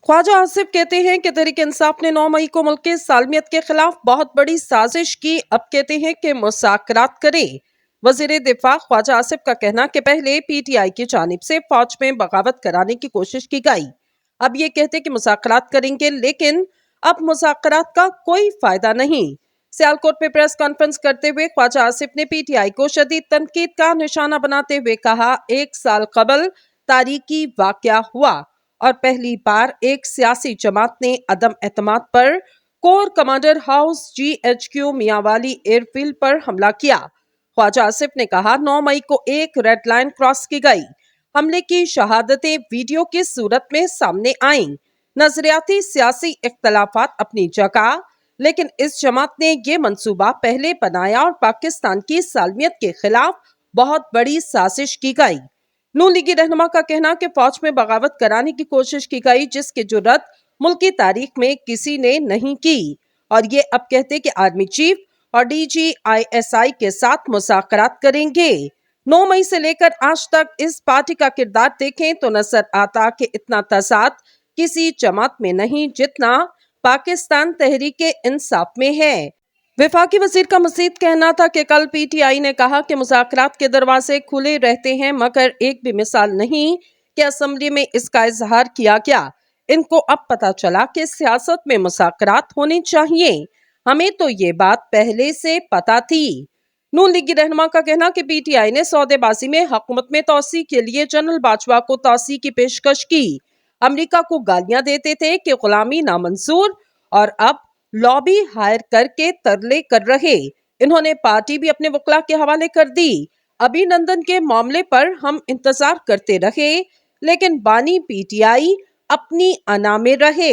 ख्वाजा आसिफ कहते हैं कि तहरीक इंसाफ ने 9 मई को मुल्क की सालमियत के खिलाफ बहुत बड़ी साजिश की। अब कहते हैं कि मुज़ाकरात करें। वज़ीर दिफा ख्वाजा आसिफ का कहना कि पहले पीटीआई की जानिब से फौज में बगावत कराने की कोशिश की गई। अब ये कहते कि मुज़ाकरात करेंगे, लेकिन अब मुज़ाकरात का कोई फायदा नहीं। सियालकोट में प्रेस कॉन्फ्रेंस करते हुए ख्वाजा आसिफ ने पीटीआई को शदीद तनकीद का निशाना बनाते हुए कहा, 1 साल कबल तारीखी वाक़या हुआ और पहली बार एक सियासी जमात ने अदम एतमाद पर core commander house GHQ Mianwali airfield पर हमला किया। ख्वाजा आसिफ ने कहा, 9 मई को एक रेड लाइन क्रॉस की गई। हमले की शहादतें वीडियो की सूरत में सामने आईं। नजरियाती सियासी इख्तलाफात अपनी जगह, लेकिन इस जमात ने ये मंसूबा पहले बनाया और पाकिस्तान की सालमियत के खिलाफ बहुत बड़ी साजिश की गई। नून लीगी रहनुमा का कहना कि फौज में बगावत कराने की कोशिश की गई, जिसकी जुर्रत मुल्क की तारीख में किसी ने नहीं की। और ये अब कहते कि आर्मी चीफ और DGISI के साथ मुज़ाकरात करेंगे। 9 मई से लेकर आज तक इस पार्टी का किरदार देखें तो नजर आता कि इतना तजाद किसी जमात में नहीं जितना पाकिस्तान तहरीक इंसाफ में है। वफाकी वजीर का मजीद कहना था कि कल पीटीआई ने कहा कि मुज़ाकरात के दरवाजे खुले रहते हैं, मगर एक भी मिसाल नहीं कि असेंबली में इसका इजहार किया गया। इनको अब पता चला कि सियासत में मुज़ाकरात होने चाहिए। हमें तो ये बात पहले से पता थी। नून लीगी रहनुमा का कहना कि पीटीआई ने सौदेबाजी में हुकूमत में तोसी के लिए जनरल बाजवा को तोसी की पेशकश की। अमेरिका को गालियां देते थे कि गुलामी नामंजूर, और अब लॉबी हायर करके तरले कर रहे। इन्होंने पार्टी भी अपने वकला के हवाले कर दी। अभिनंदन के मामले पर हम इंतजार करते रहे, लेकिन बानी पीटीआई अपनी अना में रहे।